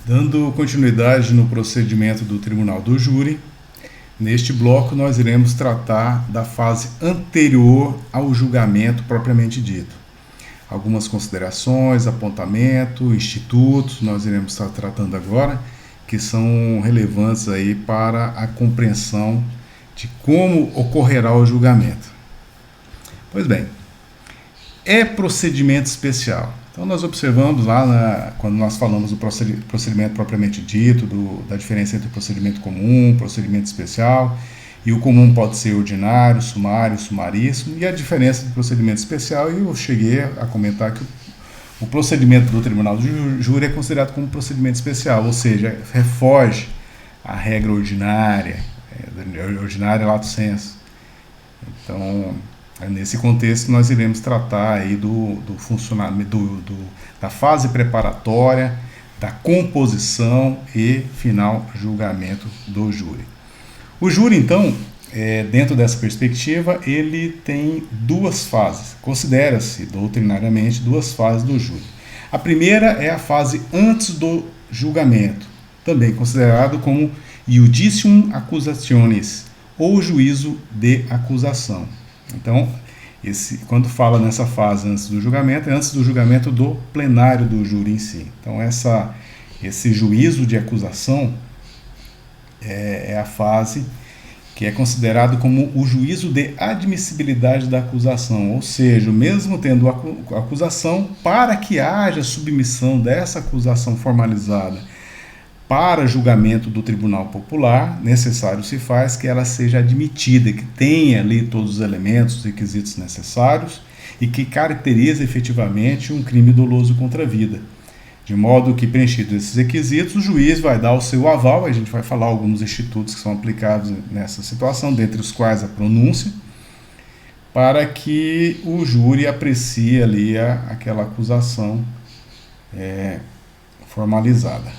Dando continuidade no procedimento do Tribunal do Júri, neste bloco nós iremos tratar da fase anterior ao julgamento propriamente dito. Algumas considerações, apontamento, institutos, nós iremos estar tratando agora, que são relevantes aí para a compreensão de como ocorrerá o julgamento. Pois bem, é procedimento especial. Então nós observamos lá, quando nós falamos do procedimento propriamente dito, da diferença entre o procedimento comum, procedimento especial, e o comum pode ser ordinário, sumário, sumaríssimo, e a diferença do procedimento especial, e eu cheguei a comentar que o procedimento do Tribunal do Júri é considerado como procedimento especial, ou seja, refoge a regra ordinária lato sensu. Então, nesse contexto, nós iremos tratar aí do funcionamento, da fase preparatória, da composição e final julgamento do júri. O júri, então, dentro dessa perspectiva, ele tem duas fases. Considera-se, doutrinariamente, duas fases do júri. A primeira é a fase antes do julgamento, também considerado como iudicium accusationis, ou juízo de acusação. Então, quando fala nessa fase antes do julgamento, é antes do julgamento do plenário do júri em si. Então, esse juízo de acusação é a fase que é considerado como o juízo de admissibilidade da acusação, ou seja, mesmo tendo a acusação, para que haja submissão dessa acusação formalizada para julgamento do Tribunal Popular, necessário se faz que ela seja admitida, que tenha ali todos os elementos, os requisitos necessários e que caracterize efetivamente um crime doloso contra a vida. De modo que, preenchidos esses requisitos, o juiz vai dar o seu aval, a gente vai falar alguns institutos que são aplicados nessa situação, dentre os quais a pronúncia, para que o júri aprecie ali aquela acusação formalizada.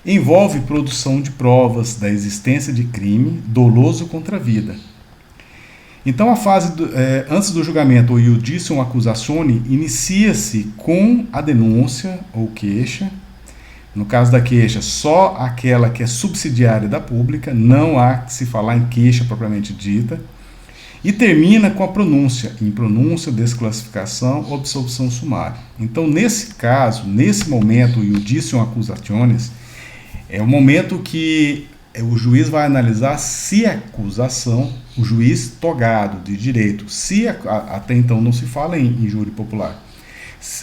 Envolve produção de provas da existência de crime doloso contra a vida. Então, a fase antes do julgamento, o iudicium accusatione, inicia-se com a denúncia ou queixa. No caso da queixa, só aquela que é subsidiária da pública, não há que se falar em queixa propriamente dita. E termina com a pronúncia, impronúncia, desclassificação, absolução sumária. Então, nesse caso, nesse momento, o iudicium accusationis é o momento que o juiz vai analisar se a acusação, o juiz togado de direito, se até então não se fala em júri popular,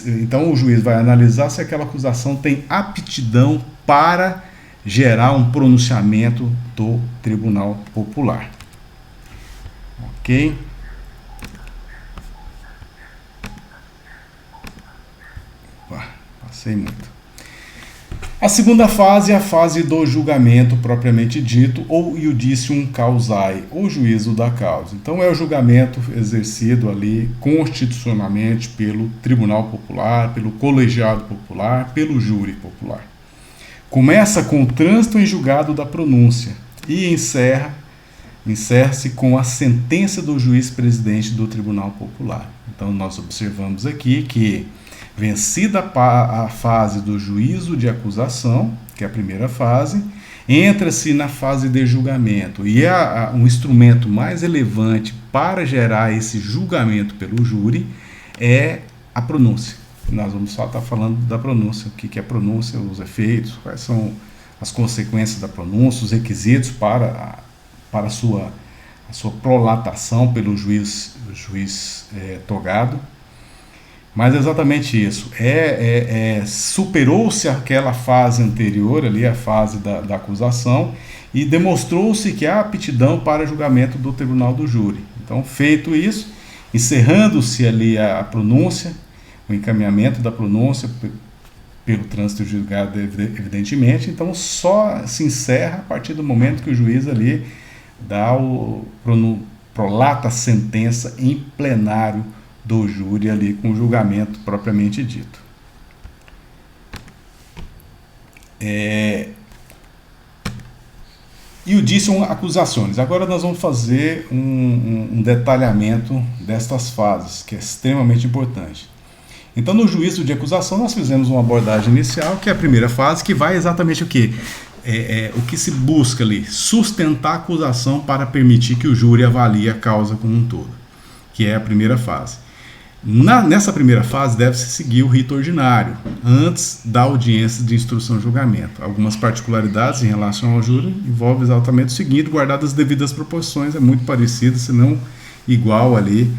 então o juiz vai analisar se aquela acusação tem aptidão para gerar um pronunciamento do Tribunal Popular. Ok? Passei muito. A segunda fase é a fase do julgamento propriamente dito, ou iudicium causae, ou juízo da causa. Então é o julgamento exercido ali constitucionalmente pelo Tribunal Popular, pelo Colegiado Popular, pelo Júri Popular. Começa com o trânsito em julgado da pronúncia e encerra-se com a sentença do juiz presidente do Tribunal Popular. Então nós observamos aqui que vencida a fase do juízo de acusação, que é a primeira fase, entra-se na fase de julgamento. E um instrumento mais relevante para gerar esse julgamento pelo júri é a pronúncia. Nós vamos só estar falando da pronúncia, o que é a pronúncia, os efeitos, quais são as consequências da pronúncia, os requisitos para a sua prolatação pelo juiz togado. Mas é exatamente isso. Superou-se aquela fase anterior, ali, a fase da acusação, e demonstrou-se que há aptidão para julgamento do Tribunal do Júri. Então, feito isso, encerrando-se ali a pronúncia, o encaminhamento da pronúncia pelo trânsito julgado, evidentemente, então só se encerra a partir do momento que o juiz ali prolata a sentença em plenário do júri ali com o julgamento propriamente dito. Iudicium accusationis. Agora nós vamos fazer um detalhamento destas fases, que é extremamente importante. Então, no juízo de acusação, nós fizemos uma abordagem inicial, que é a primeira fase, que vai exatamente o quê? O que se busca ali? Sustentar a acusação para permitir que o júri avalie a causa como um todo, que é a primeira fase. Nessa primeira fase, deve-se seguir o rito ordinário, antes da audiência de instrução e julgamento. Algumas particularidades em relação ao júri envolvem exatamente o seguinte: guardadas as devidas proporções, é muito parecido, se não igual ali,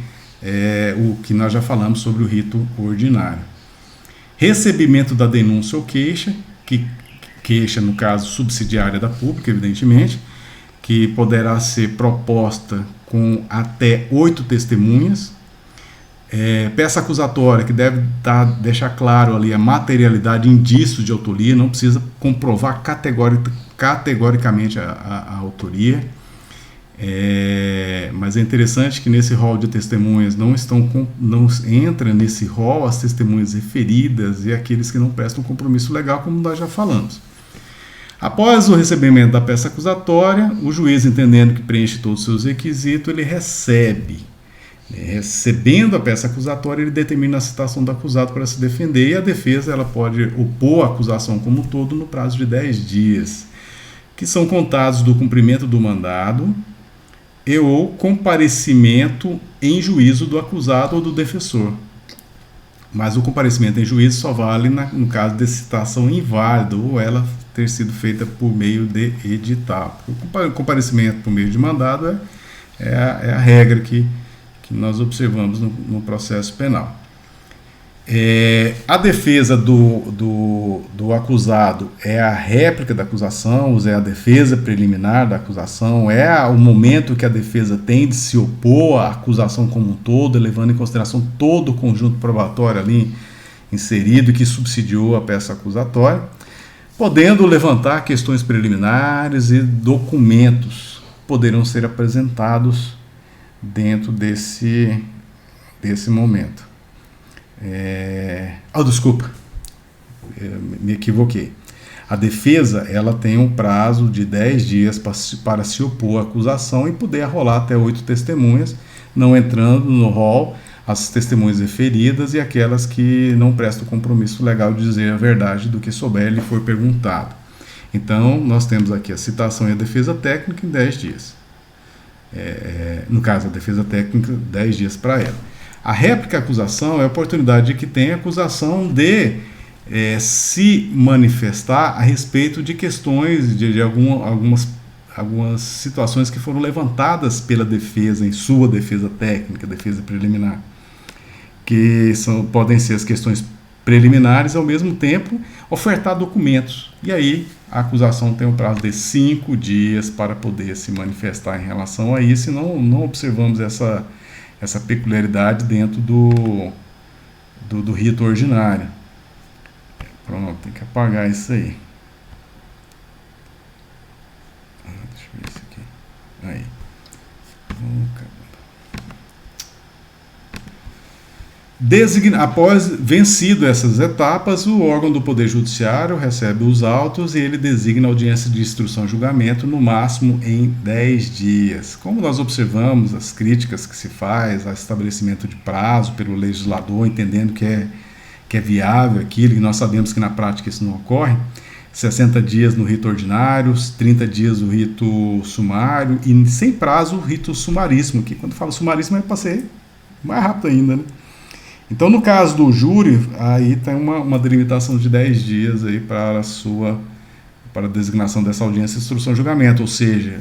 o que nós já falamos sobre o rito ordinário. Recebimento da denúncia ou queixa, queixa, no caso, subsidiária da pública, evidentemente, que poderá ser proposta com até 8 testemunhas. Peça acusatória, que deve deixar claro ali a materialidade, indícios de autoria, não precisa comprovar categoricamente a autoria. Mas é interessante que nesse rol de testemunhas não entra nesse rol as testemunhas referidas e aqueles que não prestam compromisso legal, como nós já falamos. Após o recebimento da peça acusatória, o juiz, entendendo que preenche todos os seus requisitos, ele recebe. Recebendo a peça acusatória, ele determina a citação do acusado para se defender, e a defesa ela pode opor a acusação como um todo no prazo de 10 dias, que são contados do cumprimento do mandado e ou comparecimento em juízo do acusado ou do defensor. Mas o comparecimento em juízo só vale no caso de citação inválida ou ela ter sido feita por meio de edital. O comparecimento por meio de mandado é a regra que nós observamos no processo penal. A defesa do acusado é a réplica da acusação, é a defesa preliminar da acusação, é o momento que a defesa tem de se opor à acusação como um todo, levando em consideração todo o conjunto probatório ali inserido e que subsidiou a peça acusatória, podendo levantar questões preliminares e documentos poderão ser apresentados dentro desse momento. Desculpa, me equivoquei. A defesa ela tem um prazo de 10 dias para se opor à acusação e poder arrolar até 8 testemunhas, não entrando no rol as testemunhas referidas e aquelas que não prestam compromisso legal de dizer a verdade do que souber lhe for perguntado. Então, nós temos aqui a citação e a defesa técnica em 10 dias. No caso, a defesa técnica, 10 dias para ela. A réplica à acusação é a oportunidade que tem a acusação de se manifestar a respeito de questões, de algumas situações que foram levantadas pela defesa, em sua defesa técnica, defesa preliminar, que podem ser as questões preliminares, ao mesmo tempo ofertar documentos. E aí a acusação tem um prazo de 5 dias para poder se manifestar em relação a isso, e não observamos essa peculiaridade dentro do rito ordinário. Pronto, tem que apagar isso aí. Deixa eu ver isso aqui. Aí. Após vencido essas etapas, o órgão do Poder Judiciário recebe os autos e ele designa audiência de instrução e julgamento, no máximo em 10 dias. Como nós observamos as críticas que se faz ao estabelecimento de prazo pelo legislador, entendendo que é viável aquilo, e nós sabemos que na prática isso não ocorre, 60 dias no rito ordinário, 30 dias no rito sumário, e sem prazo o rito sumaríssimo, que quando fala sumaríssimo é para ser mais rápido ainda, né? Então, no caso do júri, aí tem uma delimitação de 10 dias aí para a designação dessa audiência de instrução e julgamento, ou seja,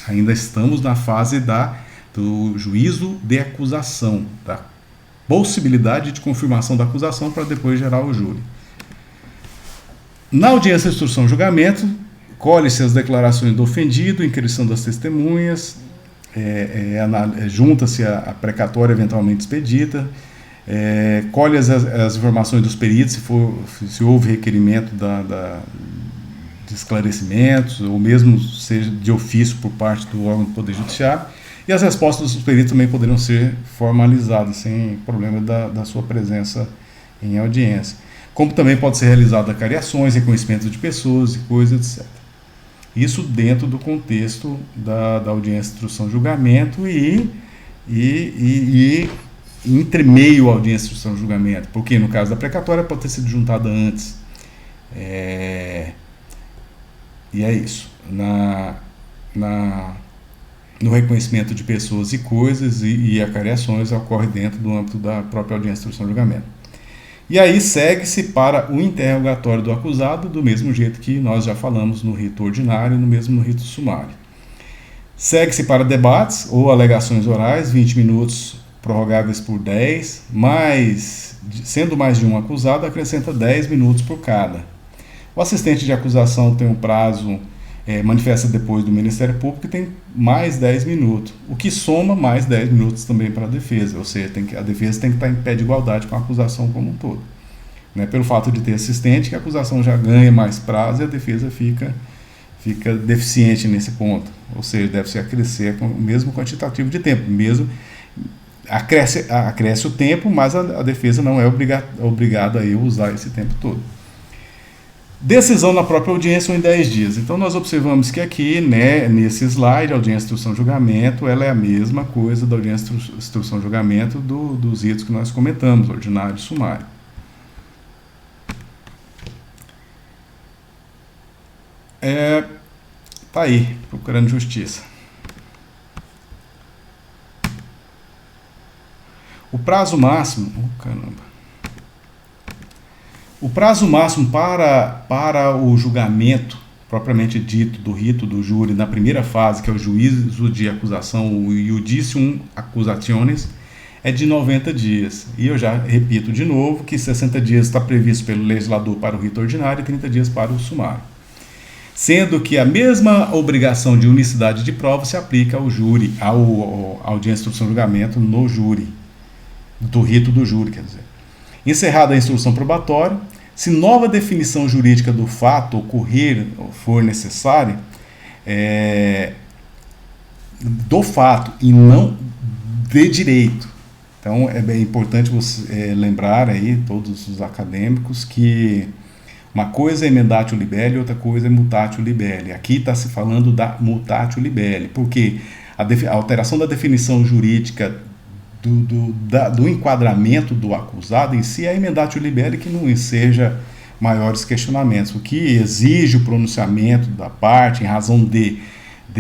ainda estamos na fase do juízo de acusação, da possibilidade de confirmação da acusação para depois gerar o júri. Na audiência de instrução e julgamento, colhe-se as declarações do ofendido, inquirição das testemunhas, junta-se a precatória eventualmente expedita, colhe as informações dos peritos, se houve requerimento de esclarecimentos, ou mesmo seja de ofício por parte do órgão do Poder Judiciário, e as respostas dos peritos também poderão ser formalizadas, sem problema da sua presença em audiência. Como também pode ser realizada cariações, reconhecimento de pessoas e coisas, etc. Isso dentro do contexto da audiência de instrução e julgamento e entre meio à audiência de instrução e julgamento, porque no caso da precatória pode ter sido juntada antes. E é isso. No reconhecimento de pessoas e coisas e acariações ocorre dentro do âmbito da própria audiência de instrução e julgamento. E aí segue-se para o interrogatório do acusado, do mesmo jeito que nós já falamos no rito ordinário e no mesmo no rito sumário. Segue-se para debates ou alegações orais, 20 minutos prorrogáveis por 10, sendo mais de um acusado, acrescenta 10 minutos por cada. O assistente de acusação tem um prazo, manifesta depois do Ministério Público, e tem mais 10 minutos, o que soma mais 10 minutos também para a defesa, ou seja, a defesa tem que estar em pé de igualdade com a acusação como um todo. Né? Pelo fato de ter assistente, que a acusação já ganha mais prazo e a defesa fica deficiente nesse ponto, ou seja, deve-se acrescer com o mesmo quantitativo de tempo, mesmo acresce o tempo, mas a defesa não é obrigada a usar esse tempo todo. Decisão na própria audiência ou em 10 dias. Então nós observamos que aqui, né, nesse slide, a audiência, instrução e julgamento, ela é a mesma coisa da audiência, instrução e julgamento dos ritos que nós comentamos, ordinário e sumário. Tá aí, procurando justiça. O prazo máximo, O prazo máximo para o julgamento propriamente dito do rito do júri na primeira fase, que é o juízo de acusação, o iudicium accusationis, é de 90 dias. E eu já repito de novo que 60 dias está previsto pelo legislador para o rito ordinário e 30 dias para o sumário. Sendo que a mesma obrigação de unicidade de prova se aplica ao júri, à audiência, instrução e julgamento no júri, do rito do júri, quer dizer. Encerrada a instrução probatória, se nova definição jurídica do fato ocorrer ou for necessária, do fato e não de direito. Então é bem importante você lembrar aí, todos os acadêmicos, que uma coisa é emendatio libelli, outra coisa é mutatio libelli. Aqui está se falando da mutatio libelli, porque a alteração da definição jurídica do enquadramento do acusado em si é a emendatio libelli, que não enseja maiores questionamentos. O que exige o pronunciamento da parte em razão de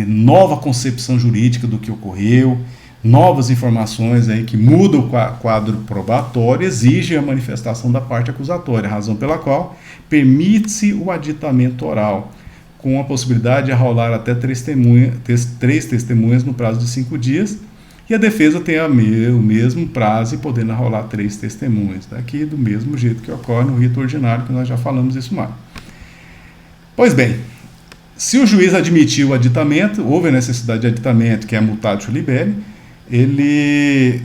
nova concepção jurídica do que ocorreu, novas informações aí que mudam o quadro probatório, exige a manifestação da parte acusatória, razão pela qual permite-se o aditamento oral, com a possibilidade de arrolar até 3 testemunhas no prazo de 5 dias, e a defesa tem o mesmo prazo e podendo arrolar 3 testemunhas, daqui do mesmo jeito que ocorre no rito ordinário, que nós já falamos isso mais. Pois bem, se o juiz admitiu o aditamento, houve a necessidade de aditamento, que é a mutatio libelli, ele,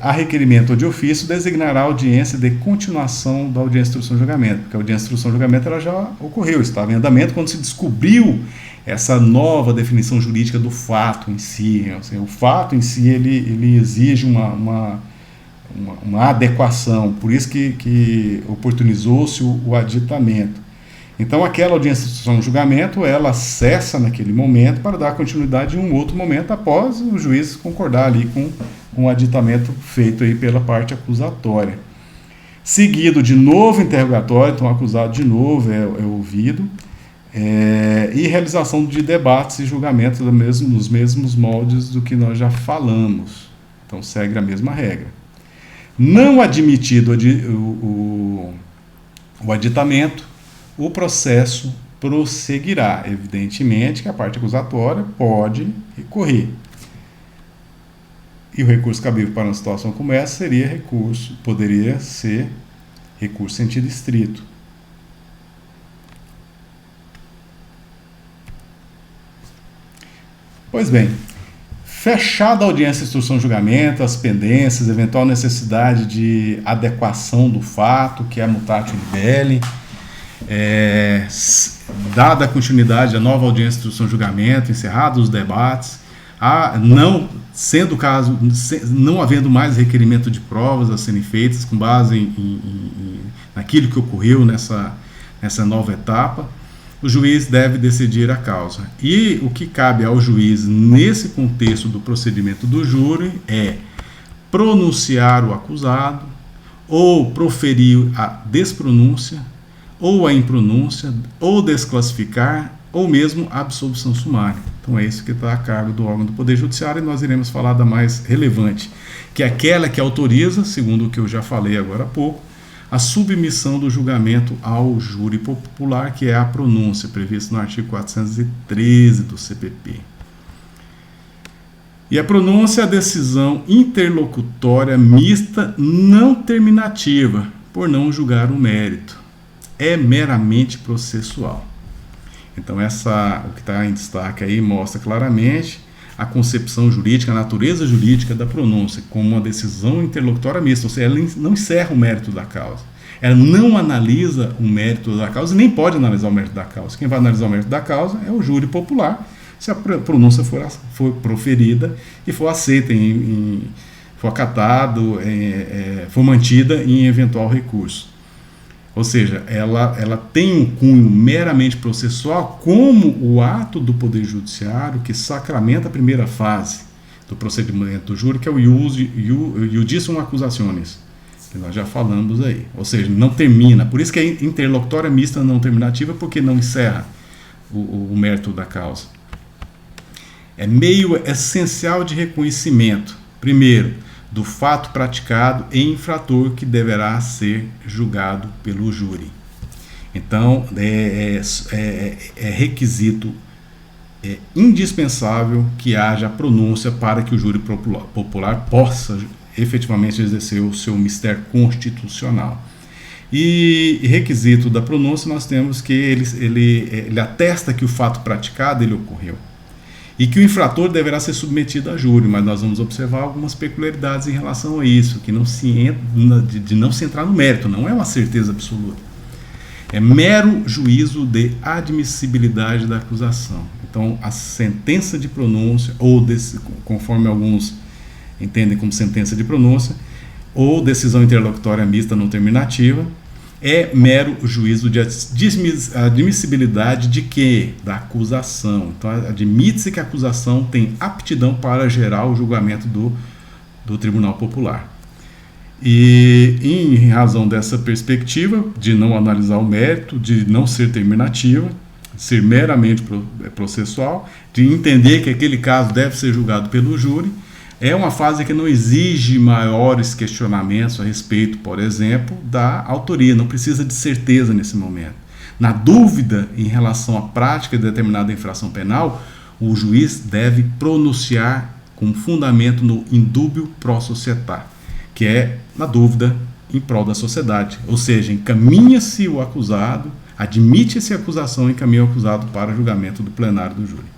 a requerimento ou de ofício, designará a audiência de continuação da audiência, instrução e julgamento, porque a audiência, instrução e julgamento ela já ocorreu, estava em andamento quando se descobriu essa nova definição jurídica do fato em si. Assim, o fato em si ele exige uma adequação, por isso que oportunizou-se o aditamento. Então aquela audiência, instrução e julgamento, ela cessa naquele momento para dar continuidade em um outro momento após o juiz concordar ali com um aditamento feito aí pela parte acusatória. Seguido de novo interrogatório, então o acusado de novo é ouvido, e realização de debates e julgamentos nos mesmos moldes do que nós já falamos. Então segue a mesma regra. Não admitido o aditamento, o processo prosseguirá. Evidentemente que a parte acusatória pode recorrer. E o recurso cabível para uma situação como essa poderia ser recurso em sentido estrito. Pois bem, fechada a audiência, instrução e julgamento, as pendências, eventual necessidade de adequação do fato, que é a mutatio libelli, dada a continuidade da nova audiência, instrução e julgamento, encerrados os debates, não havendo mais requerimento de provas a serem feitas com base naquilo que ocorreu nessa nova etapa, o juiz deve decidir a causa. E o que cabe ao juiz nesse contexto do procedimento do júri é pronunciar o acusado, ou proferir a despronúncia, ou a impronúncia, ou desclassificar, ou mesmo a absolvição sumária. Então é isso que está a cargo do órgão do Poder Judiciário, e nós iremos falar da mais relevante, que é aquela que autoriza, segundo o que eu já falei agora há pouco, a submissão do julgamento ao júri popular, que é a pronúncia, prevista no artigo 413 do CPP. E a pronúncia é a decisão interlocutória mista não terminativa, por não julgar o mérito. É meramente processual. Então, o que está em destaque aí mostra claramente a concepção jurídica, a natureza jurídica da pronúncia, como uma decisão interlocutória mista, ou seja, ela não encerra o mérito da causa. Ela não analisa o mérito da causa e nem pode analisar o mérito da causa. Quem vai analisar o mérito da causa é o júri popular, se a pronúncia for proferida e for aceita, for acatado, for mantida em eventual recurso. Ou seja, ela tem um cunho meramente processual, como o ato do Poder Judiciário que sacramenta a primeira fase do procedimento do júri, que é o iudicium accusationis, que nós já falamos aí. Ou seja, não termina. Por isso que é interlocutória mista não terminativa, porque não encerra o mérito da causa. É meio essencial de reconhecimento, primeiro, do fato praticado em infrator que deverá ser julgado pelo júri. Então, é requisito indispensável que haja pronúncia para que o júri popular possa efetivamente exercer o seu mistério constitucional. E requisito da pronúncia nós temos que ele atesta que o fato praticado ele ocorreu. E que o infrator deverá ser submetido a júri, mas nós vamos observar algumas peculiaridades em relação a isso, que de não se entrar no mérito, não é uma certeza absoluta. É mero juízo de admissibilidade da acusação. Então, a sentença de pronúncia, ou conforme alguns entendem como sentença de pronúncia, ou decisão interlocutória mista não terminativa, é mero juízo de admissibilidade de quê? Da acusação. Então, admite-se que a acusação tem aptidão para gerar o julgamento do Tribunal Popular. E, em razão dessa perspectiva, de não analisar o mérito, de não ser terminativa, de ser meramente processual, de entender que aquele caso deve ser julgado pelo júri, é uma fase que não exige maiores questionamentos a respeito, por exemplo, da autoria. Não precisa de certeza nesse momento. Na dúvida em relação à prática de determinada infração penal, o juiz deve pronunciar com fundamento no indúbio pro società, que é, na dúvida, em prol da sociedade. Ou seja, encaminha-se o acusado, admite-se a acusação e encaminha o acusado para julgamento do plenário do júri.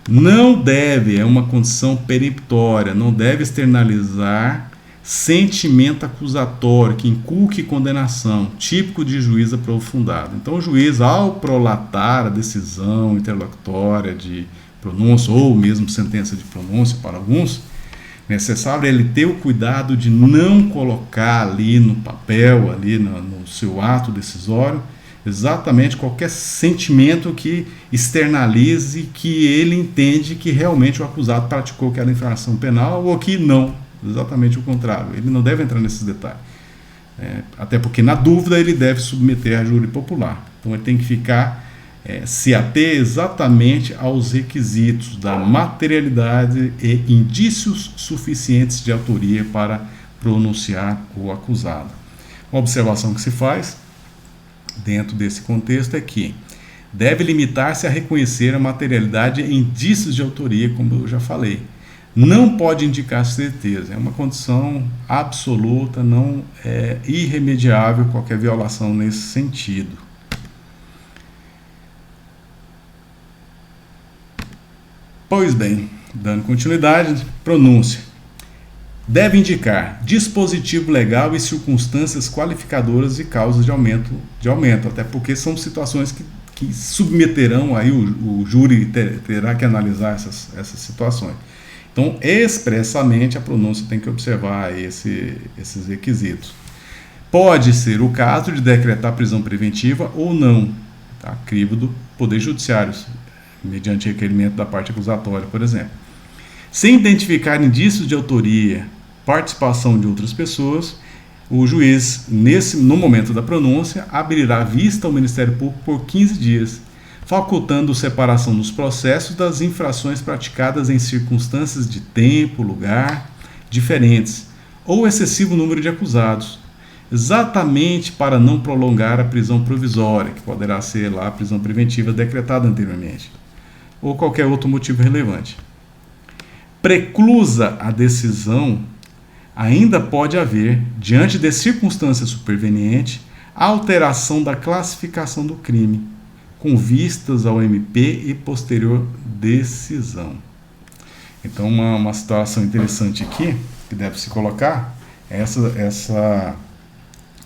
Não deve, é uma condição peremptória, não deve externalizar sentimento acusatório que inculque condenação, típico de juiz aprofundado. Então, o juiz, ao prolatar a decisão interlocutória de pronúncia, ou mesmo sentença de pronúncia para alguns, necessário ele ter o cuidado de não colocar ali no papel, ali no seu ato decisório, exatamente qualquer sentimento que externalize que ele entende que realmente o acusado praticou aquela infração penal ou que não, exatamente o contrário. Ele não deve entrar nesses detalhes. Até porque, na dúvida, ele deve submeter a júri popular. Então, ele tem que ficar, se ater exatamente aos requisitos da materialidade e indícios suficientes de autoria para pronunciar o acusado. Uma observação que se faz dentro desse contexto é que deve limitar-se a reconhecer a materialidade e indícios de autoria, como eu já falei. Não pode indicar certeza, é uma condição absoluta, não é irremediável qualquer violação nesse sentido. Pois bem, dando continuidade, pronúncia. Deve indicar dispositivo legal e circunstâncias qualificadoras e causas de aumento, até porque são situações que submeterão, aí o júri terá que analisar essas situações. Então, expressamente, a pronúncia tem que observar esses requisitos. Pode ser o caso de decretar prisão preventiva ou não, a crivo do Poder Judiciário, mediante requerimento da parte acusatória, por exemplo. Sem identificar indícios de autoria participação de outras pessoas, o juiz, no momento da pronúncia, abrirá vista ao Ministério Público por 15 dias, facultando separação dos processos das infrações praticadas em circunstâncias de tempo, lugar diferentes, ou excessivo número de acusados, exatamente para não prolongar a prisão provisória, que poderá ser lá a prisão preventiva decretada anteriormente, ou qualquer outro motivo relevante. Preclusa a decisão, ainda pode haver, diante de circunstância superveniente, a alteração da classificação do crime, com vistas ao MP e posterior decisão. Então, uma situação interessante aqui, que deve se colocar, é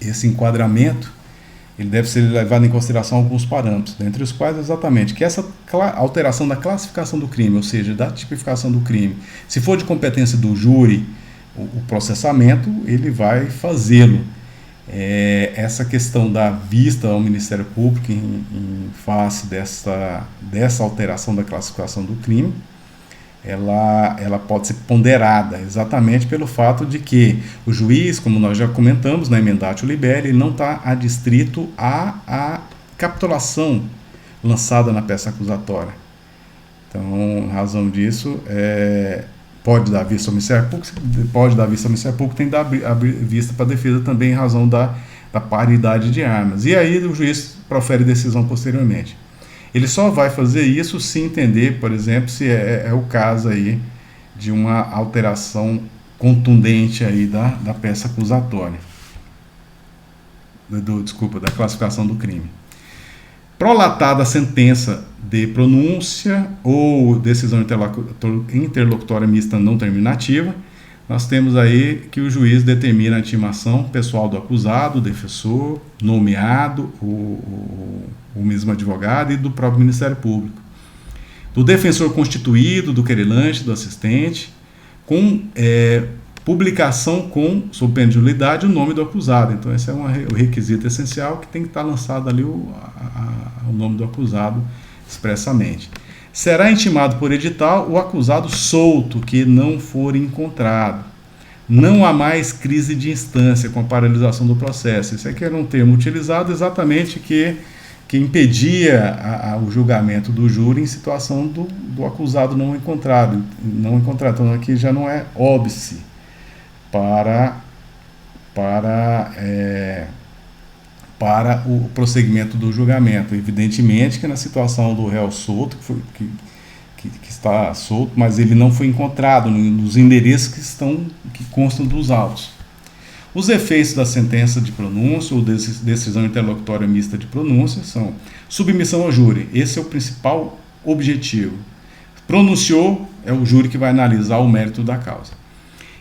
esse enquadramento, ele deve ser levado em consideração alguns parâmetros, dentre os quais exatamente que essa alteração da classificação do crime, ou seja, da tipificação do crime, se for de competência do júri, o processamento, ele vai fazê-lo. Essa questão da vista ao Ministério Público em face dessa alteração da classificação do crime, ela pode ser ponderada exatamente pelo fato de que o juiz, como nós já comentamos na emendatio libelli, ele não está adstrito à capitulação lançada na peça acusatória. Então, em razão disso, pode dar vista ao Ministério Público, tem que dar vista para a defesa também em razão da paridade de armas. E aí o juiz profere decisão posteriormente. Ele só vai fazer isso se entender, por exemplo, se é o caso aí de uma alteração contundente aí da peça acusatória. Da classificação do crime. Prolatada a sentença de pronúncia ou decisão interlocutória mista não terminativa, nós temos aí que o juiz determina a intimação pessoal do acusado, defensor, nomeado, o mesmo advogado e do próprio Ministério Público. Do defensor constituído, do querelante, do assistente, com publicação sob pena de nulidade, o nome do acusado. Então esse é o requisito essencial, que tem que estar lançado ali o nome do acusado expressamente. Será intimado por edital o acusado solto que não for encontrado. Não há mais crise de instância com a paralisação do processo. Isso aqui era um termo utilizado exatamente que impedia o julgamento do júri em situação do acusado não encontrado. Então aqui já não é óbice para o prosseguimento do julgamento. Evidentemente que na situação do réu solto, que está solto, mas ele não foi encontrado nos endereços que constam dos autos. Os efeitos da sentença de pronúncia ou decisão interlocutória mista de pronúncia são submissão ao júri. Esse é o principal objetivo. Pronunciou, é o júri que vai analisar o mérito da causa.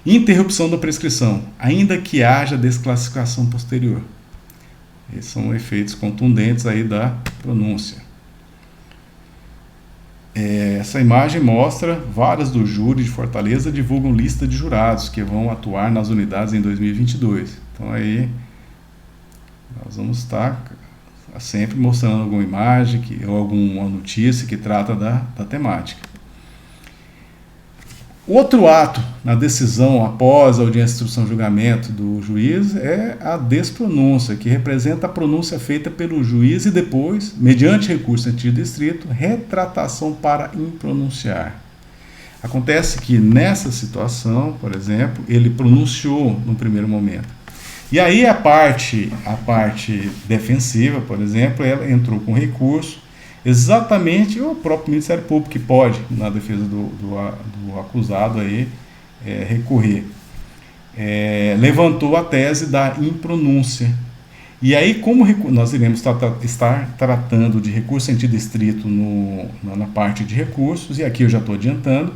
Interrupção da prescrição, ainda que haja desclassificação posterior. Esses são efeitos contundentes aí da pronúncia. Essa imagem mostra várias do júri de Fortaleza divulgam lista de jurados que vão atuar nas unidades em 2022. Então aí nós vamos estar sempre mostrando alguma imagem ou alguma notícia que trata da temática. Outro ato na decisão após a audiência, instrução e julgamento do juiz é a despronúncia, que representa a pronúncia feita pelo juiz e depois, mediante recurso sentido estrito, retratação para impronunciar. Acontece que nessa situação, por exemplo, ele pronunciou no primeiro momento. E aí a parte defensiva, por exemplo, ela entrou com recurso. Exatamente o próprio Ministério Público que pode, na defesa do acusado, aí, recorrer. Levantou a tese da impronúncia. E aí, como nós iremos estar tratando de recurso sentido estrito na parte de recursos, e aqui eu já estou adiantando,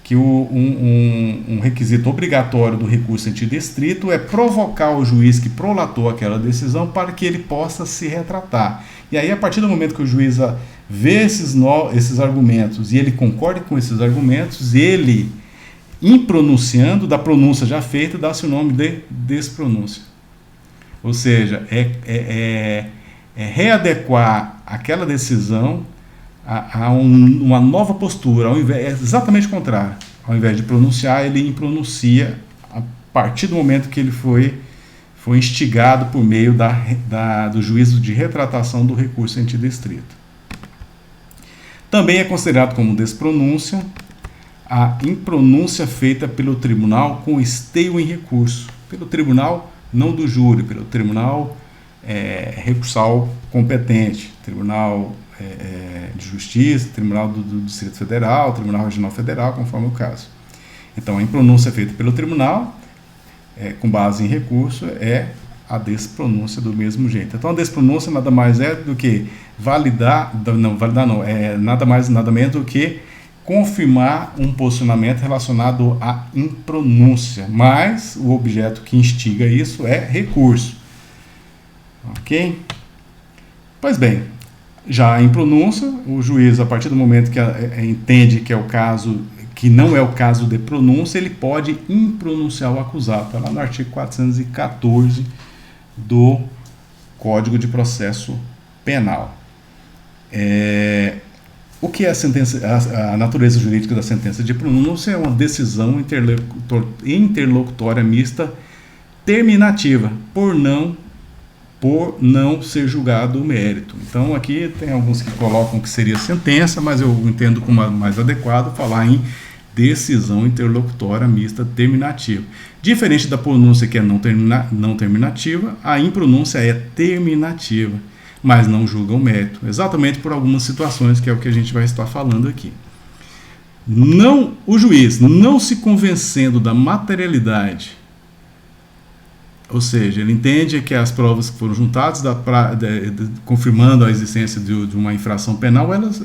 que um requisito obrigatório do recurso sentido estrito é provocar o juiz que prolatou aquela decisão para que ele possa se retratar. E aí, a partir do momento que o juiz vê esses argumentos e ele concorda com esses argumentos, ele, impronunciando, da pronúncia já feita, dá-se o nome de despronúncia. Ou seja, readequar aquela decisão a uma nova postura, é exatamente o contrário. Ao invés de pronunciar, ele impronuncia a partir do momento que ele foi instigado por meio do juízo de retratação do recurso sentido estrito. Também é considerado como despronúncia a impronúncia feita pelo tribunal com esteio em recurso. Pelo tribunal, não do júri, pelo tribunal recursal competente, tribunal de justiça, tribunal do Distrito Federal, tribunal regional federal, conforme o caso. Então, a impronúncia feita pelo tribunal, com base em recurso, é a despronúncia do mesmo jeito. Então, a despronúncia nada mais é do que nada mais nada menos do que confirmar um posicionamento relacionado à impronúncia, mas o objeto que instiga isso é recurso. Ok? Pois bem, já a impronúncia, o juiz, a partir do momento que entende que é o caso, que não é o caso de pronúncia, ele pode impronunciar o acusado. Está lá no artigo 414 do Código de Processo Penal. O que é a natureza jurídica da sentença de pronúncia? É uma decisão interlocutória mista terminativa, por não ser julgado o mérito. Então, aqui tem alguns que colocam que seria sentença, mas eu entendo como mais adequado falar em decisão interlocutória mista terminativa. Diferente da pronúncia, que é não terminativa, a impronúncia é terminativa, mas não julga o mérito, exatamente por algumas situações, que é o que a gente vai estar falando aqui. O juiz, não se convencendo da materialidade, ou seja, ele entende que as provas que foram juntadas, confirmando a existência de uma infração penal, elas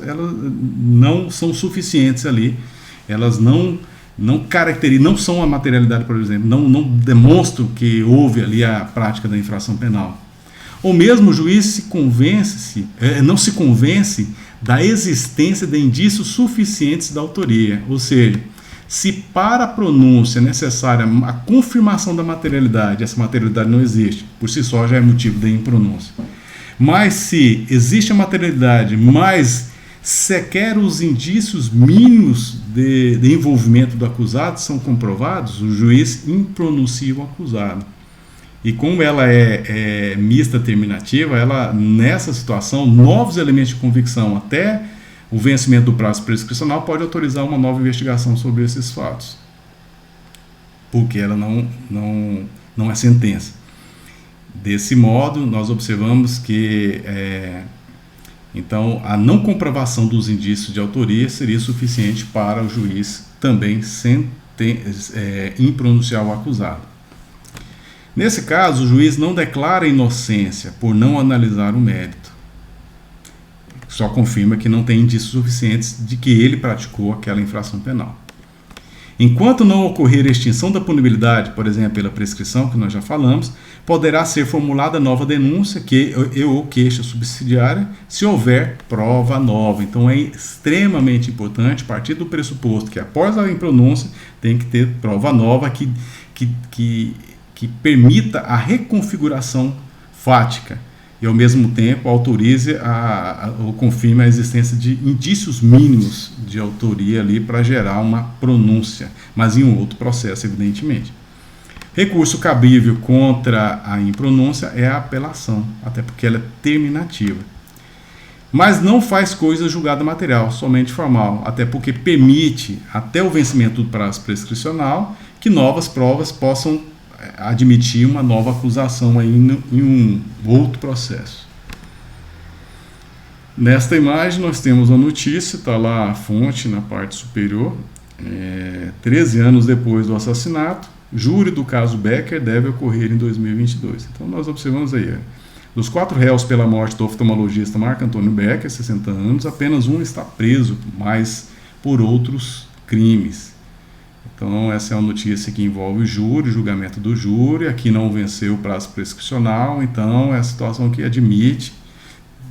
não são suficientes ali, elas não caracterizam, não são a materialidade, por exemplo, não demonstram que houve ali a prática da infração penal. Ou mesmo o juiz não se convence da existência de indícios suficientes da autoria, ou seja, se para a pronúncia é necessária a confirmação da materialidade, essa materialidade não existe, por si só já é motivo de impronúncia. Mas se existe a materialidade, mas sequer os indícios mínimos de envolvimento do acusado são comprovados, o juiz impronuncia o acusado. E como ela é mista terminativa, nessa situação, novos elementos de convicção até o vencimento do prazo prescricional pode autorizar uma nova investigação sobre esses fatos, porque ela não é sentença. Desse modo, nós observamos que então a não comprovação dos indícios de autoria seria suficiente para o juiz também impronunciar o acusado. Nesse caso, o juiz não declara inocência por não analisar o mérito. Só confirma que não tem indícios suficientes de que ele praticou aquela infração penal. Enquanto não ocorrer extinção da punibilidade, por exemplo, pela prescrição, que nós já falamos, poderá ser formulada nova denúncia ou queixa subsidiária se houver prova nova. Então é extremamente importante partir do pressuposto que após a impronúncia tem que ter prova nova que permita a reconfiguração fática e, ao mesmo tempo, autorize ou confirme a existência de indícios mínimos de autoria ali para gerar uma pronúncia, mas em um outro processo, evidentemente. Recurso cabível contra a impronúncia é a apelação, até porque ela é terminativa. Mas não faz coisa julgada material, somente formal, até porque permite, até o vencimento do prazo prescricional, que novas provas possam admitir uma nova acusação aí em um outro processo. Nesta imagem nós temos a notícia, está lá a fonte na parte superior, 13 anos depois do assassinato, júri do caso Becker deve ocorrer em 2022. Então nós observamos aí, dos 4 réus pela morte do oftalmologista Marco Antônio Becker, 60 anos, apenas um está preso, mas por outros crimes. Então essa é uma notícia que envolve o júri, o julgamento do júri, aqui não venceu o prazo prescricional, então é a situação que admite,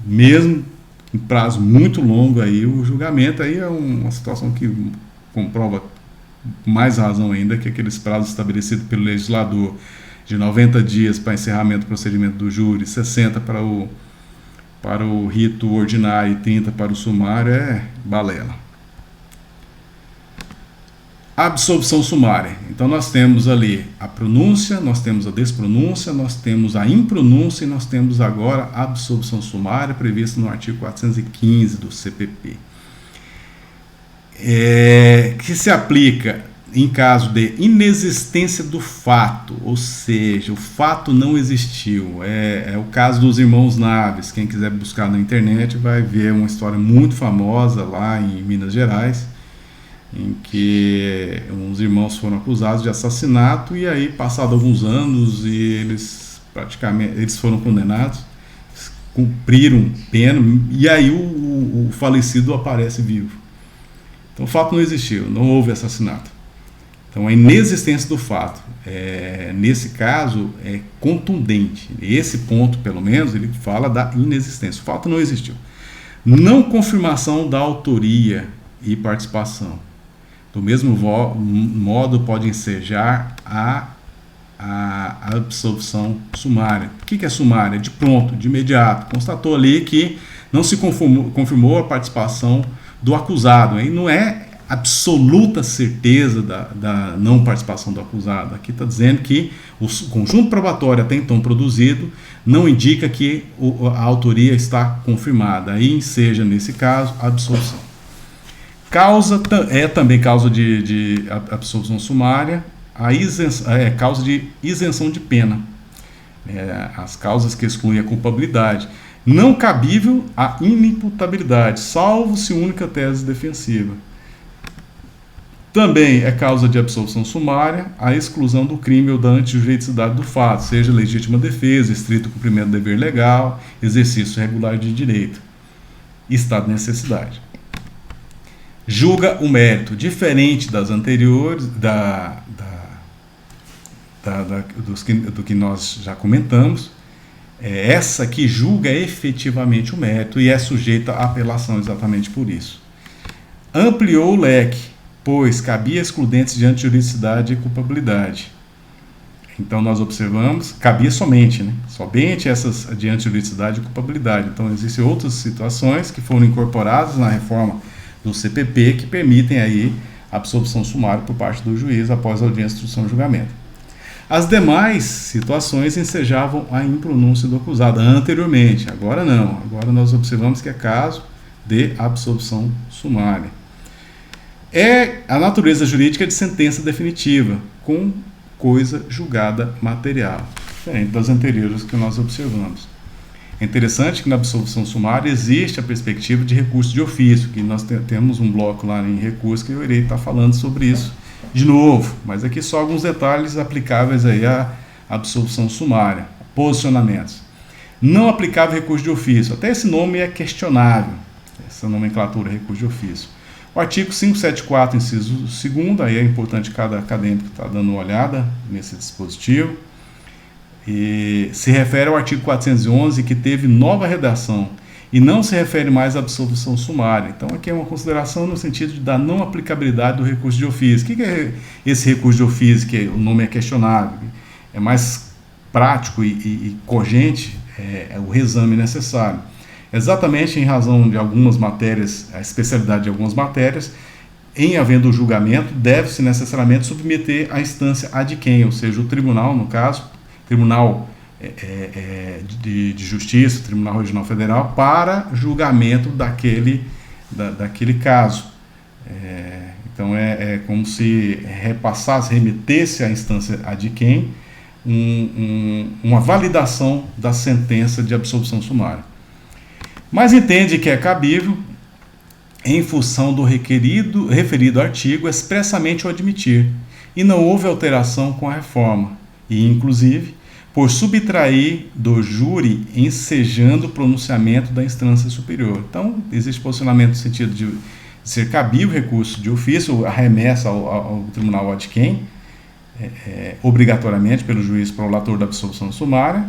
mesmo em prazo muito longo aí, o julgamento aí é uma situação que comprova mais razão ainda que aqueles prazos estabelecidos pelo legislador de 90 dias para encerramento do procedimento do júri, 60 para o rito ordinário e 30 para o sumário, é balela. Absorção sumária. Então nós temos ali a pronúncia, nós temos a despronúncia, nós temos a impronúncia e nós temos agora a absorção sumária prevista no artigo 415 do CPP. Que se aplica em caso de inexistência do fato, ou seja, o fato não existiu. É o caso dos irmãos Naves. Quem quiser buscar na internet vai ver uma história muito famosa lá em Minas Gerais, em que uns irmãos foram acusados de assassinato e aí, passado alguns anos, e eles foram condenados, cumpriram pena, e aí o falecido aparece vivo. Então o fato não existiu, não houve assassinato. Então a inexistência do fato, nesse caso, é contundente. Esse ponto, pelo menos, ele fala da inexistência. O fato não existiu. Não confirmação da autoria e participação. Do mesmo modo, pode ensejar a absolvição sumária. O que é sumária? De pronto, de imediato. Constatou ali que não se confirmou a participação do acusado. Aí não é absoluta certeza da não participação do acusado. Aqui está dizendo que o conjunto probatório até então produzido não indica que a autoria está confirmada. Aí enseja, nesse caso, a absolvição. Causa é também causa de absolvição sumária, causa de isenção de pena. As causas que excluem a culpabilidade. Não cabível a inimputabilidade, salvo se única tese defensiva. Também é causa de absolvição sumária a exclusão do crime ou da antijuridicidade do fato, seja legítima defesa, estrito cumprimento do dever legal, exercício regular de direito, estado de necessidade. Julga o mérito, diferente das anteriores, do que nós já comentamos. Essa que julga efetivamente o mérito e é sujeita à apelação exatamente por isso. Ampliou o leque, pois cabia excludentes de antijuridicidade e culpabilidade. Então nós observamos, cabia somente essas de antijuridicidade e culpabilidade. Então existem outras situações que foram incorporadas na reforma do CPP que permitem aí a absolvição sumária por parte do juiz após a audiência, instrução e julgamento. As demais situações ensejavam a impronúncia do acusado anteriormente, agora não. Agora nós observamos que é caso de absolvição sumária. É a natureza jurídica de sentença definitiva, com coisa julgada material, diferente das anteriores que nós observamos. É interessante que na absolvição sumária existe a perspectiva de recurso de ofício, que nós temos um bloco lá em recurso que eu irei estar falando sobre isso de novo, mas aqui só alguns detalhes aplicáveis aí à absolvição sumária. Posicionamentos. Não aplicável recurso de ofício, até esse nome é questionável, essa nomenclatura recurso de ofício. O artigo 574, inciso 2º, aí é importante cada acadêmico estar dando uma olhada nesse dispositivo. E se refere ao artigo 411, que teve nova redação e não se refere mais à absolvição sumária. Então aqui é uma consideração no sentido da não aplicabilidade do recurso de ofício. O que é esse recurso de ofício, que o nome é questionável? É mais prático e cogente o reexame necessário. Exatamente em razão de algumas matérias, a especialidade de algumas matérias, em havendo o julgamento, deve-se necessariamente submeter à instância ad quem, ou seja, o tribunal, no caso, Tribunal de Justiça, Tribunal Regional Federal, para julgamento daquele caso. Então é como se repassasse, remetesse à instância ad quem uma validação da sentença de absolvição sumária. Mas entende que é cabível, em função do referido artigo, expressamente o admitir, e não houve alteração com a reforma, e inclusive por subtrair do júri ensejando o pronunciamento da instância superior. Então, existe posicionamento no sentido de ser cabível recurso de ofício, a remessa ao tribunal ad quem, obrigatoriamente pelo juiz prolator da absolvição sumária.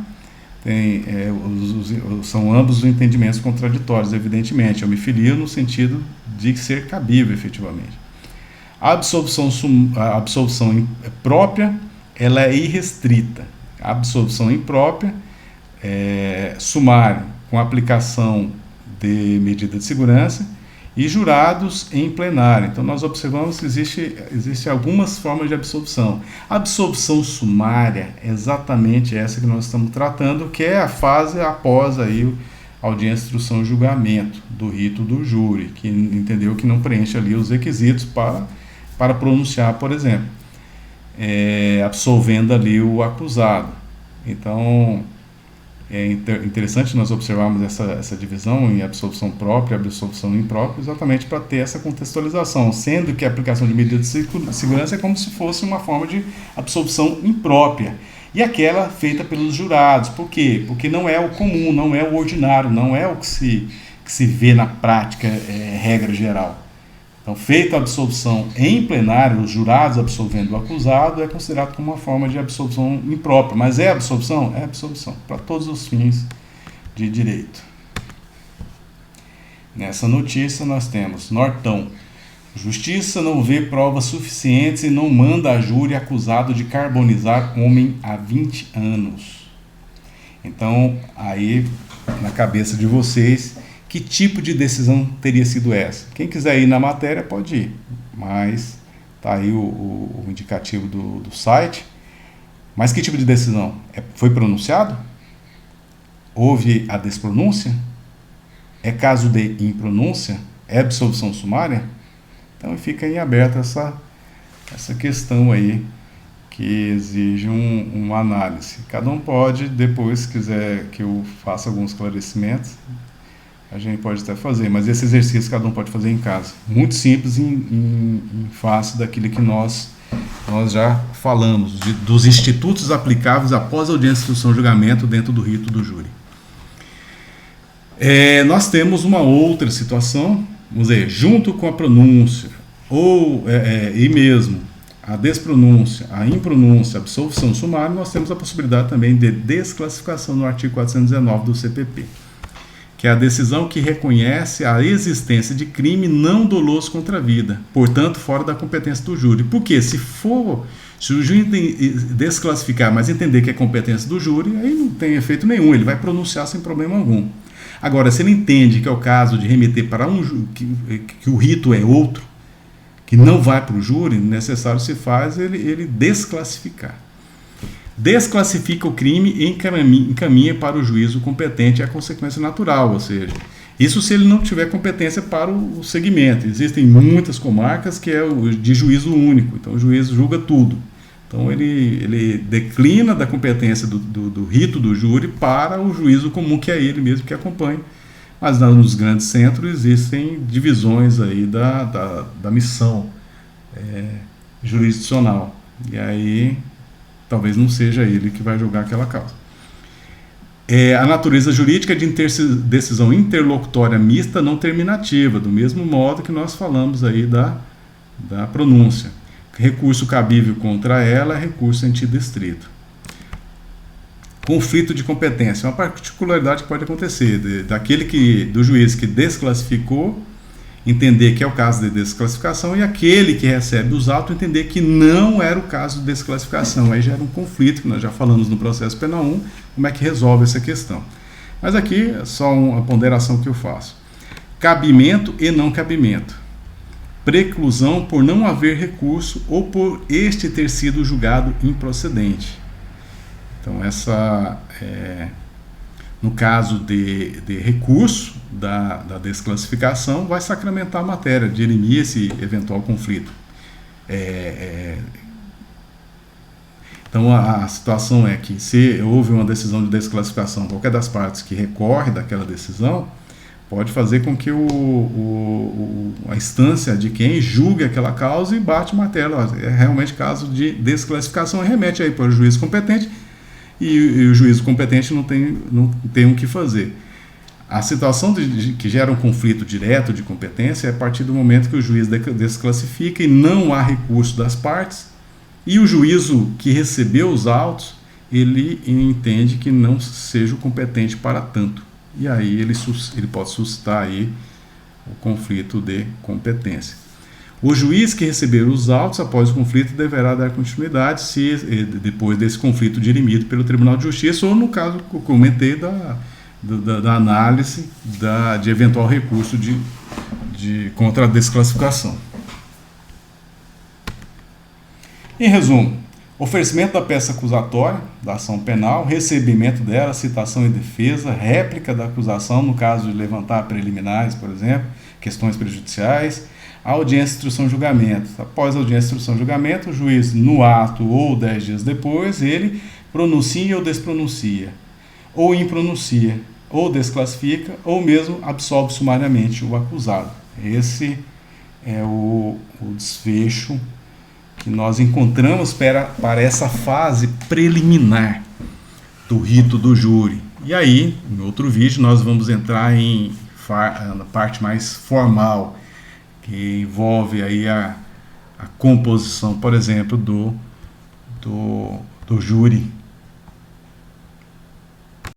São ambos os entendimentos contraditórios, evidentemente. Eu me filio no sentido de ser cabível, efetivamente. A absolvição própria, ela é irrestrita. A absolvição imprópria, sumária, com aplicação de medida de segurança, e jurados em plenário. Então nós observamos que existe algumas formas de absolvição. A absolvição sumária é exatamente essa que nós estamos tratando, que é a fase após aí audiência, instrução e julgamento do rito do júri, que entendeu que não preenche ali os requisitos para pronunciar, por exemplo, absolvendo ali o acusado. Então é interessante nós observarmos essa divisão em absolvição própria e absolvição imprópria, exatamente para ter essa contextualização, sendo que a aplicação de medidas de segurança é como se fosse uma forma de absolvição imprópria, e aquela feita pelos jurados. Por quê? Porque não é o comum, não é o ordinário, não é o que se vê na prática, regra geral. Então, feita a absolvição em plenário, os jurados absolvendo o acusado, é considerado como uma forma de absolvição imprópria. Mas é absolvição? É absolvição, para todos os fins de direito. Nessa notícia nós temos Nortão. Justiça não vê provas suficientes e não manda a júri acusado de carbonizar homem há 20 anos. Então, aí, na cabeça de vocês, que tipo de decisão teria sido essa? Quem quiser ir na matéria pode ir, mas está aí o indicativo do site. Mas que tipo de decisão? Foi pronunciado? Houve a despronúncia? É caso de impronúncia? É absolvição sumária? Então fica em aberto essa questão aí, que exige uma análise. Cada um pode, depois, se quiser que eu faça alguns esclarecimentos, a gente pode até fazer, mas esse exercício cada um pode fazer em casa. Muito simples em face daquilo que nós já falamos, dos institutos aplicáveis após a audiência, instrução e julgamento dentro do rito do júri. Nós temos uma outra situação, vamos dizer, junto com a pronúncia, e mesmo a despronúncia, a impronúncia, a absolvição sumária, nós temos a possibilidade também de desclassificação no artigo 419 do CPP, que é a decisão que reconhece a existência de crime não doloso contra a vida, portanto, fora da competência do júri. Porque se o juiz desclassificar, mas entender que é competência do júri, aí não tem efeito nenhum, ele vai pronunciar sem problema algum. Agora, se ele entende que é o caso de remeter para que o rito é outro, que não vai para o júri, necessário se faz ele desclassificar. Desclassifica o crime e encaminha para o juízo competente, é a consequência natural, ou seja, isso se ele não tiver competência para o segmento. Existem muitas comarcas que é o de juízo único, então o juiz julga tudo. Então ele declina da competência do rito do júri para o juízo comum, que é ele mesmo que acompanha. Mas nos grandes centros existem divisões aí da missão jurisdicional, e aí talvez não seja ele que vai julgar aquela causa. A natureza jurídica de decisão interlocutória mista não terminativa, do mesmo modo que nós falamos aí da pronúncia. Recurso cabível contra ela, recurso antidistrito. Conflito de competência, uma particularidade que pode acontecer, do juiz que desclassificou, entender que é o caso de desclassificação, e aquele que recebe os autos entender que não era o caso de desclassificação. Aí gera um conflito, que nós já falamos no processo penal 1, como é que resolve essa questão. Mas aqui é só uma ponderação que eu faço. Cabimento e não cabimento. Preclusão por não haver recurso ou por este ter sido julgado improcedente. Então, no caso de recurso da desclassificação, vai sacramentar a matéria, dirimir esse eventual conflito. Então, a situação é que, se houve uma decisão de desclassificação, qualquer das partes que recorre daquela decisão, pode fazer com que a instância de quem julgue aquela causa e bate o martelo. É realmente caso de desclassificação, e remete aí para o juiz competente, e o juízo competente não tem o que fazer. A situação que gera um conflito direto de competência é a partir do momento que o juiz desclassifica e não há recurso das partes, e o juízo que recebeu os autos, ele entende que não seja o competente para tanto. E aí ele pode suscitar aí o conflito de competência. O juiz que receber os autos após o conflito deverá dar continuidade depois desse conflito dirimido pelo Tribunal de Justiça, ou no caso que eu comentei da análise de eventual recurso contra a desclassificação. Em resumo, oferecimento da peça acusatória da ação penal, recebimento dela, citação e defesa, réplica da acusação no caso de levantar preliminares, por exemplo, questões prejudiciais, audiência, instrução, julgamento. Após a audiência, instrução, julgamento, o juiz, no ato ou 10 dias depois, ele pronuncia ou despronuncia, ou impronuncia, ou desclassifica, ou mesmo absolve sumariamente o acusado. Esse é o desfecho que nós encontramos para essa fase preliminar do rito do júri. E aí, em outro vídeo, nós vamos entrar na parte mais formal, que envolve aí a composição, por exemplo, do júri